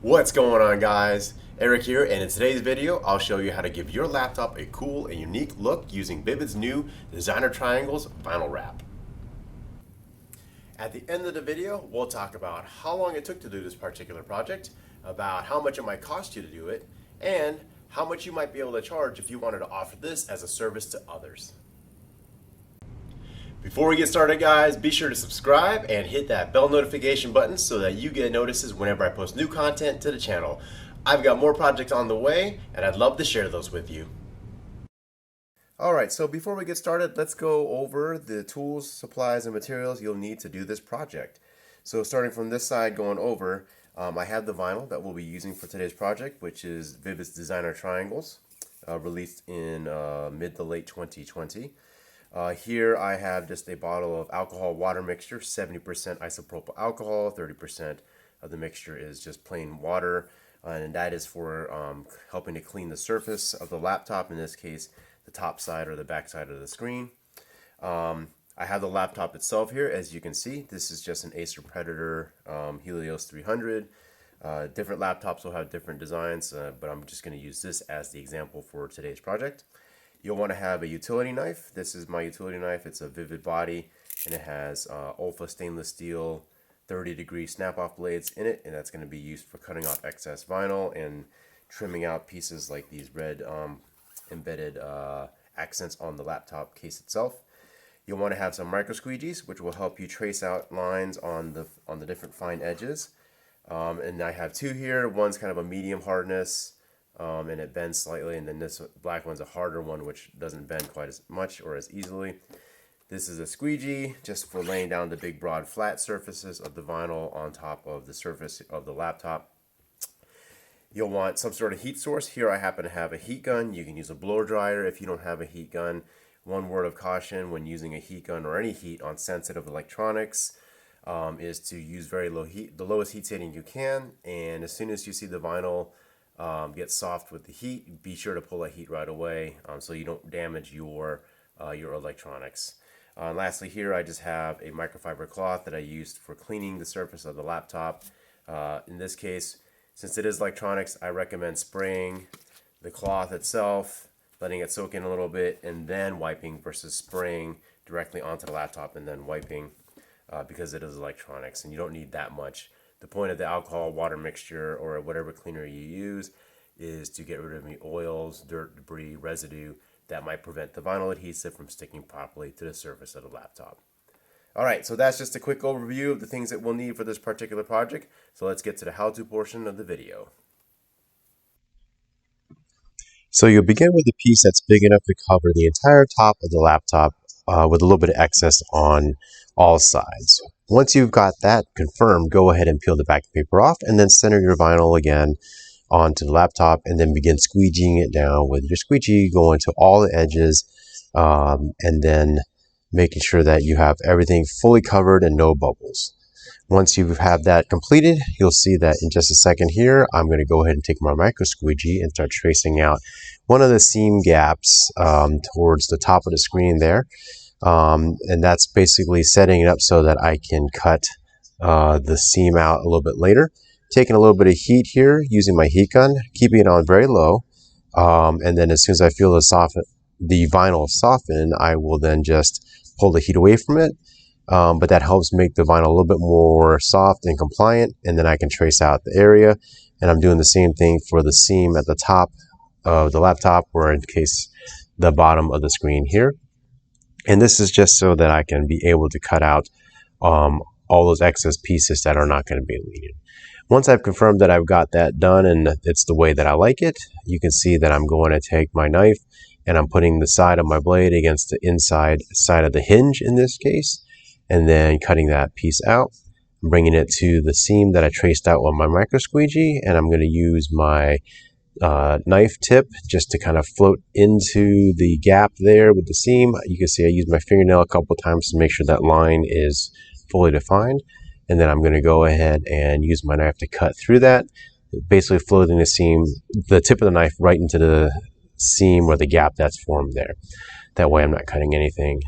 What's going on, guys? Eric here, and in today's video I'll show you how to give your laptop a cool and unique look using Vvivid's new Designer Triangles vinyl wrap. At the end of the video we'll talk about how long it took to do this particular project, about how much it might cost you to do it, and how much you might be able to charge if you wanted to offer this as a service to others. Before we get started, guys, be sure to subscribe and hit that bell notification button so that you get notices whenever I post new content to the channel. I've got more projects on the way and I'd love to share those with you. Alright, so before we get started, let's go over the tools, supplies, and materials you'll need to do this project. So starting from this side going over, I have the vinyl that we'll be using for today's project, which is Vvivid's Designer Triangles, released in mid to late 2020. Here I have just a bottle of alcohol water mixture, 70% isopropyl alcohol, 30% of the mixture is just plain water, and that is for helping to clean the surface of the laptop, in this case the top side or the back side of the screen. I have the laptop itself here. As you can see, this is just an Acer Predator Helios 300. Different laptops will have different designs, but I'm just going to use this as the example for today's project. You'll want to have a utility knife. This is my utility knife. It's a Vvivid body, and it has Olfa stainless steel 30-degree snap-off blades in it, and that's going to be used for cutting off excess vinyl and trimming out pieces like these red embedded accents on the laptop case itself. You'll want to have some micro squeegees, which will help you trace out lines on the different fine edges. And I have two here. One's kind of a medium hardness, and it bends slightly, and then this black one's a harder one, which doesn't bend quite as much or as easily. This is a squeegee just for laying down the big broad flat surfaces of the vinyl on top of the surface of the laptop. You'll want some sort of heat source. Here I happen to have a heat gun. You can use a blower dryer if you don't have a heat gun. One word of caution when using a heat gun or any heat on sensitive electronics is to use very low heat, the lowest heat setting you can, and as soon as you see the vinyl get soft with the heat, be sure to pull that heat right away so you don't damage your electronics. Lastly, here I just have a microfiber cloth that I used for cleaning the surface of the laptop. In this case, since it is electronics, I recommend spraying the cloth itself, letting it soak in a little bit, and then wiping versus spraying directly onto the laptop and then wiping because it is electronics and you don't need that much. The point of the alcohol water mixture or whatever cleaner you use is to get rid of any oils, dirt, debris, residue that might prevent the vinyl adhesive from sticking properly to the surface of the laptop. Alright, so that's just a quick overview of the things that we'll need for this particular project. So let's get to the how-to portion of the video. So you'll begin with a piece that's big enough to cover the entire top of the laptop with a little bit of excess on all sides. Once you've got that confirmed, go ahead and peel the backing paper off and then center your vinyl again onto the laptop and then begin squeegeeing it down with your squeegee, going to all the edges and then making sure that you have everything fully covered and no bubbles. Once you have that completed, you'll see that in just a second here, I'm going to go ahead and take my micro squeegee and start tracing out one of the seam gaps towards the top of the screen there. And that's basically setting it up so that I can cut the seam out a little bit later. Taking a little bit of heat here using my heat gun, keeping it on very low. And then as soon as I feel the vinyl soften, I will then just pull the heat away from it. But that helps make the vinyl a little bit more soft and compliant, and then I can trace out the area. And I'm doing the same thing for the seam at the top of the laptop, or in case the bottom of the screen here. And this is just so that I can be able to cut out all those excess pieces that are not going to be needed. Once I've confirmed that I've got that done and it's the way that I like it, you can see that I'm going to take my knife and I'm putting the side of my blade against the inside side of the hinge in this case, and then cutting that piece out, bringing it to the seam that I traced out on my micro squeegee, and I'm going to use my knife tip just to kind of float into the gap there with the seam. You can see I used my fingernail a couple times to make sure that line is fully defined, and then I'm going to go ahead and use my knife to cut through that, basically floating the seam, the tip of the knife right into the seam or the gap that's formed there. That way I'm not cutting anything.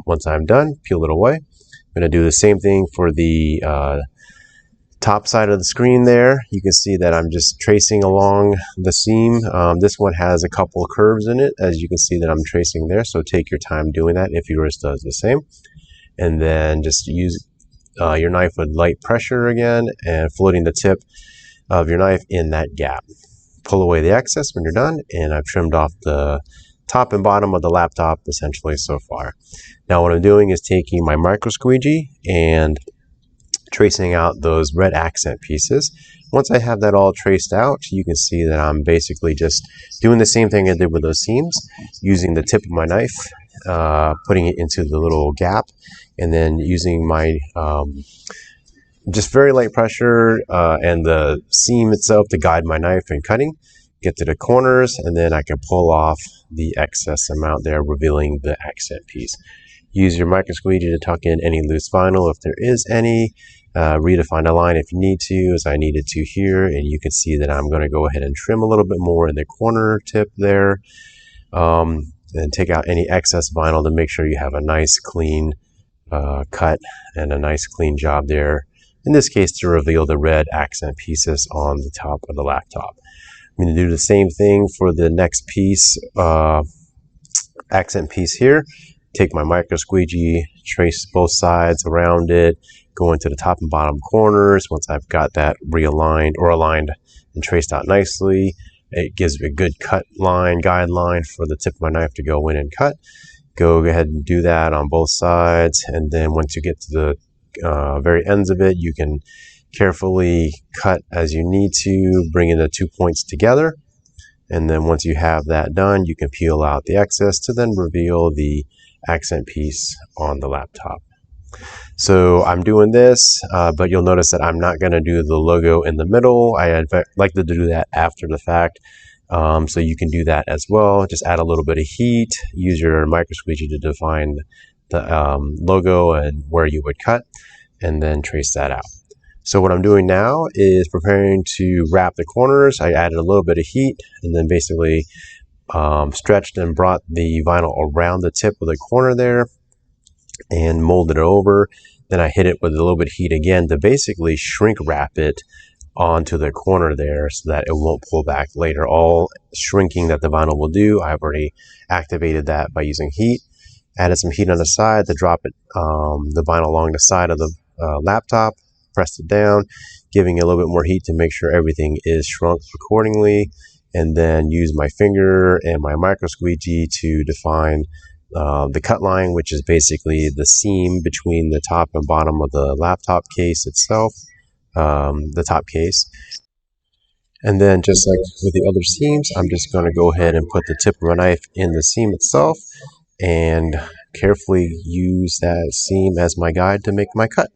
Once I'm done, peel it away. I'm going to do the same thing for the top side of the screen there, you can see that I'm just tracing along the seam. This one has a couple of curves in it, as you can see that I'm tracing there, so take your time doing that if yours does the same. And then just use your knife with light pressure again and floating the tip of your knife in that gap. Pull away the excess when you're done, and I've trimmed off the top and bottom of the laptop essentially so far. Now what I'm doing is taking my micro squeegee and tracing out those red accent pieces. Once I have that all traced out, you can see that I'm basically just doing the same thing I did with those seams, using the tip of my knife, putting it into the little gap, and then using my just very light pressure and the seam itself to guide my knife in cutting, get to the corners, and then I can pull off the excess amount there, revealing the accent piece. Use your micro squeegee to tuck in any loose vinyl if there is any. Redefine a line if you need to, as I needed to here, and you can see that I'm going to go ahead and trim a little bit more in the corner tip there, and take out any excess vinyl to make sure you have a nice clean cut and a nice clean job there. In this case, to reveal the red accent pieces on the top of the laptop. I'm going to do the same thing for the next piece, accent piece here. Take my micro squeegee, trace both sides around it, go into the top and bottom corners. Once I've got that realigned or aligned and traced out nicely, it gives me a good cut line, guideline for the tip of my knife to go in and cut. Go ahead and do that on both sides, and then once you get to the very ends of it, you can carefully cut as you need to, bringing the 2 points together. And then once you have that done, you can peel out the excess to then reveal the accent piece on the laptop. So I'm doing this, but you'll notice that I'm not going to do the logo in the middle. I like to do that after the fact. So you can do that as well. Just add a little bit of heat, use your micro squeegee to define the logo and where you would cut, and then trace that out. So what I'm doing now is preparing to wrap the corners. I added a little bit of heat and then basically stretched and brought the vinyl around the tip of the corner there and molded it over. Then I hit it with a little bit of heat again to basically shrink wrap it onto the corner there so that it won't pull back later. All shrinking that the vinyl will do, I've already activated that by using heat. Added some heat on the side to drop it, the vinyl along the side of the laptop, pressed it down, giving it a little bit more heat to make sure everything is shrunk accordingly, and then use my finger and my micro squeegee to define the cut line, which is basically the seam between the top and bottom of the laptop case itself, the top case. And then just like with the other seams, I'm just going to go ahead and put the tip of my knife in the seam itself and carefully use that seam as my guide to make my cut.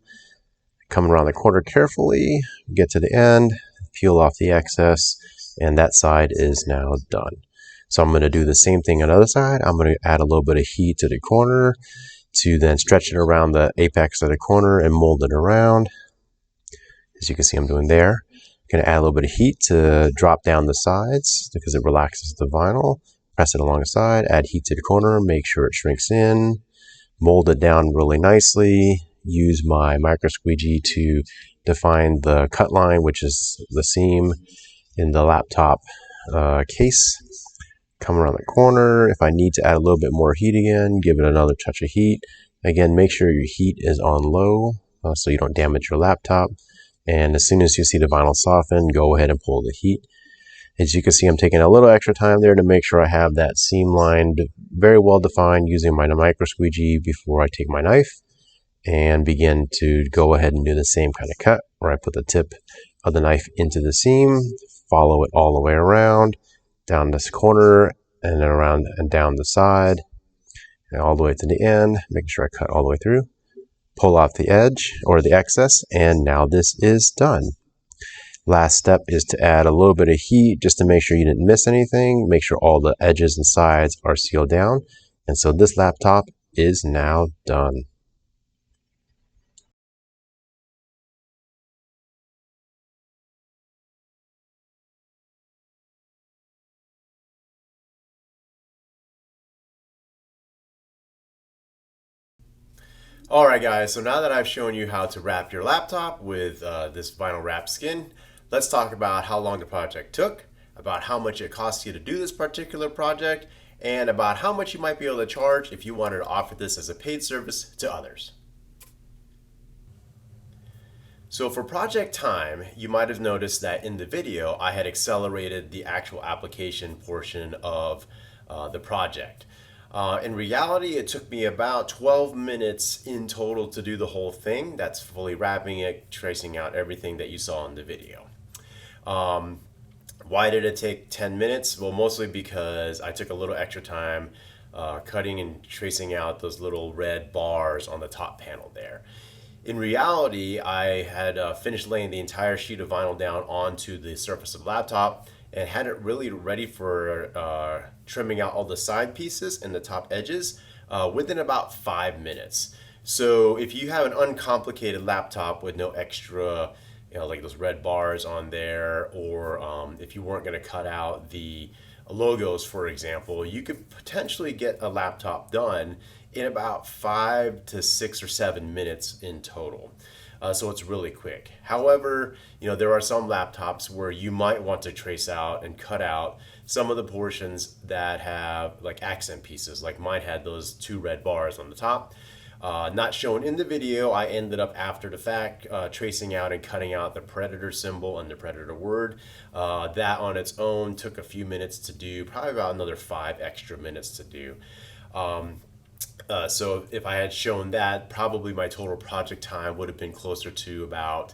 Come around the corner carefully, get to the end, peel off the excess, and that side is now done. So I'm going to do the same thing on the other side. I'm going to add a little bit of heat to the corner to then stretch it around the apex of the corner and mold it around. As you can see I'm doing there. I'm going to add a little bit of heat to drop down the sides because it relaxes the vinyl. Press it along the side, add heat to the corner, make sure it shrinks in, mold it down really nicely. Use my micro squeegee to define the cut line, which is the seam in the laptop case. Come around the corner. If I need to add a little bit more heat again, give it another touch of heat. Again, make sure your heat is on low so you don't damage your laptop. And as soon as you see the vinyl soften, go ahead and pull the heat. As you can see, I'm taking a little extra time there to make sure I have that seam line very well defined using my micro squeegee before I take my knife and begin to go ahead and do the same kind of cut where I put the tip of the knife into the seam, follow it all the way around, down this corner, and then around and down the side, and all the way to the end, making sure I cut all the way through. Pull off the edge or the excess, and now this is done. Last step is to add a little bit of heat just to make sure you didn't miss anything, make sure all the edges and sides are sealed down, and so this laptop is now done. Alright guys, so now that I've shown you how to wrap your laptop with this vinyl wrap skin, let's talk about how long the project took, about how much it costs you to do this particular project, and about how much you might be able to charge if you wanted to offer this as a paid service to others. So for project time, you might have noticed that in the video I had accelerated the actual application portion of the project. In reality, it took me about 12 minutes in total to do the whole thing. That's fully wrapping it, tracing out everything that you saw in the video. Why did it take 10 minutes? Well, mostly because I took a little extra time cutting and tracing out those little red bars on the top panel there. In reality, I had finished laying the entire sheet of vinyl down onto the surface of the laptop and had it really ready for trimming out all the side pieces and the top edges within about 5 minutes. So if you have an uncomplicated laptop with no extra, like those red bars on there, or if you weren't going to cut out the logos, for example, you could potentially get a laptop done in about 5 to 6 or 7 minutes in total. So it's really quick. However, there are some laptops where you might want to trace out and cut out some of the portions that have like accent pieces. Like mine had those 2 red bars on the top. Not shown in the video, I ended up after the fact tracing out and cutting out the Predator symbol and the Predator word. That on its own took a few minutes to do, probably about another 5 extra minutes to do. So if I had shown that, probably my total project time would have been closer to about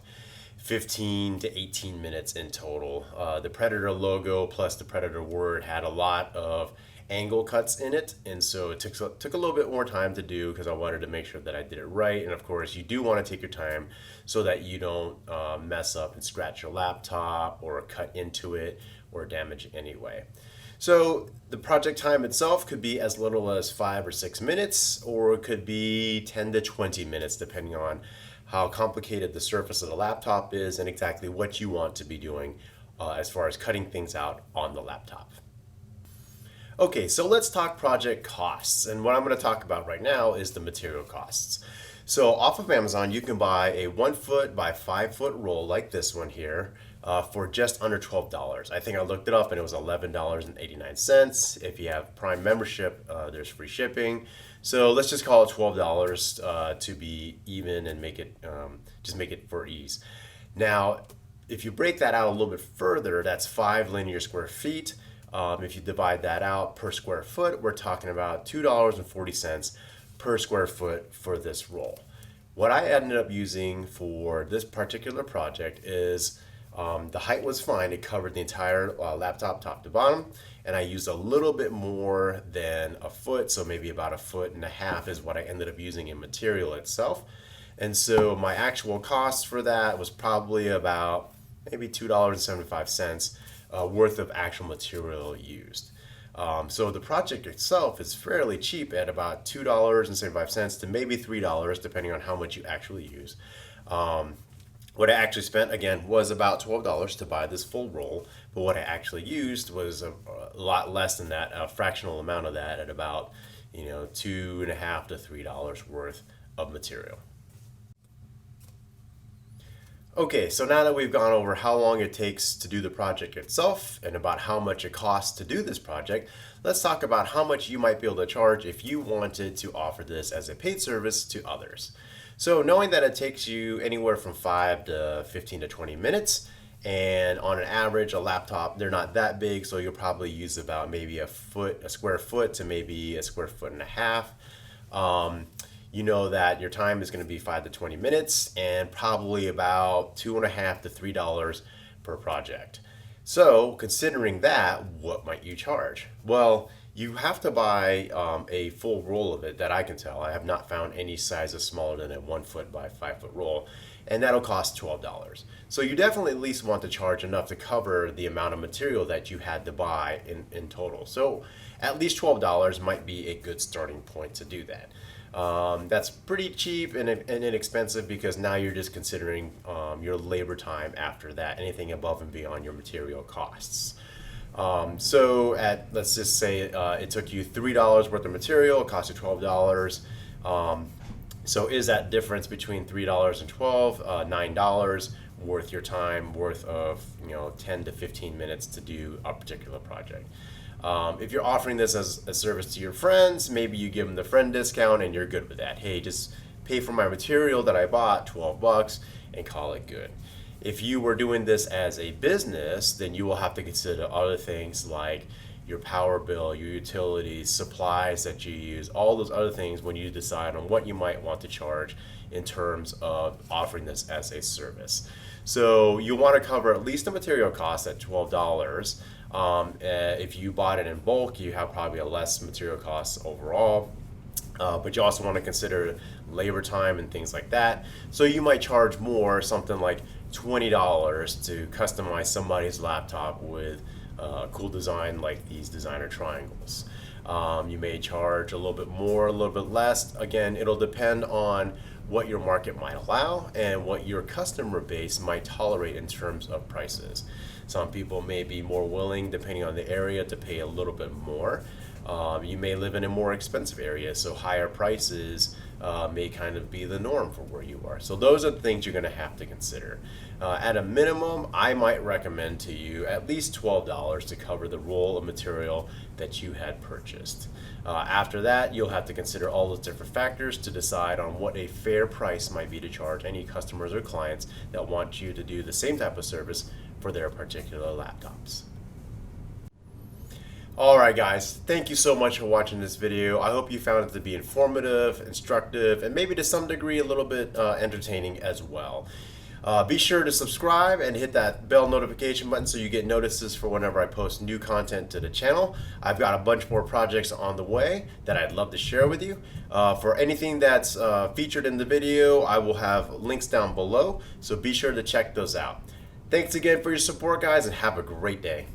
15 to 18 minutes in total. The Predator logo plus the Predator word had a lot of angle cuts in it, and so it took a little bit more time to do because I wanted to make sure that I did it right. And of course, you do want to take your time so that you don't mess up and scratch your laptop or cut into it or damage it anyway. So the project time itself could be as little as 5 or 6 minutes, or it could be 10 to 20 minutes, depending on how complicated the surface of the laptop is and exactly what you want to be doing as far as cutting things out on the laptop. Okay, so let's talk project costs. And what I'm going to talk about right now is the material costs. So off of Amazon, you can buy a 1 foot by 5 foot roll like this one here for just under $12. I think I looked it up and it was $11.89. If you have Prime membership, there's free shipping. So let's just call it $12 to be even and make it just make it for ease. Now, if you break that out a little bit further, that's 5 linear square feet. If you divide that out per square foot, we're talking about $2.40 per square foot for this roll. What I ended up using for this particular project is the height was fine. It covered the entire laptop top to bottom, and I used a little bit more than a foot, so maybe about 1.5 feet is what I ended up using in material itself. And so my actual cost for that was probably about maybe $2.75 worth of actual material used. So the project itself is fairly cheap at about $2.75 to maybe $3, depending on how much you actually use. What I actually spent, again, was about $12 to buy this full roll, but what I actually used was a lot less than that, a fractional amount of that at about $2.50 to $3 worth of material. Okay, so now that we've gone over how long it takes to do the project itself and about how much it costs to do this project, let's talk about how much you might be able to charge if you wanted to offer this as a paid service to others. So knowing that it takes you anywhere from 5 to 15 to 20 minutes, and on an average, a laptop, they're not that big, so you'll probably use about maybe a square foot to maybe a square foot and a half. You know that your time is going to be 5 to 20 minutes and probably about $2.50 to $3 per project. So considering that, what might you charge? Well, you have to buy a full roll of it that I can tell. I have not found any sizes smaller than a 1 foot by 5 foot roll, and that'll cost $12. So you definitely at least want to charge enough to cover the amount of material that you had to buy in total. So at least $12 might be a good starting point to do that. That's pretty cheap and inexpensive because now you're just considering your labor time after that, anything above and beyond your material costs. So let's just say it took you $3 worth of material, it cost you $12. So is that difference between $3 and $9 worth your time, worth of 10 to 15 minutes to do a particular project? If you're offering this as a service to your friends, maybe you give them the friend discount and you're good with that. Hey, just pay for my material that I bought, 12 bucks, and call it good. If you were doing this as a business, then you will have to consider other things like your power bill, your utilities, supplies that you use, all those other things when you decide on what you might want to charge in terms of offering this as a service. So you want to cover at least the material cost at $12. If you bought it in bulk, you have probably a less material costs overall. But you also want to consider labor time and things like that. So you might charge more, something like $20 to customize somebody's laptop with a cool design like these designer triangles. You may charge a little bit more, a little bit less. Again, it'll depend on what your market might allow and what your customer base might tolerate in terms of prices. Some people may be more willing, depending on the area, to pay a little bit more. You may live in a more expensive area, so higher prices may kind of be the norm for where you are. So those are the things you're going to have to consider. At a minimum, I might recommend to you at least $12 to cover the roll of material that you had purchased. After that, you'll have to consider all those different factors to decide on what a fair price might be to charge any customers or clients that want you to do the same type of service for their particular laptops. Alright guys, thank you so much for watching this video. I hope you found it to be informative, instructive, and maybe to some degree a little bit entertaining as well. Be sure to subscribe and hit that bell notification button so you get notices for whenever I post new content to the channel. I've got a bunch more projects on the way that I'd love to share with you. For anything that's featured in the video, I will have links down below, so be sure to check those out. Thanks again for your support, guys, and have a great day.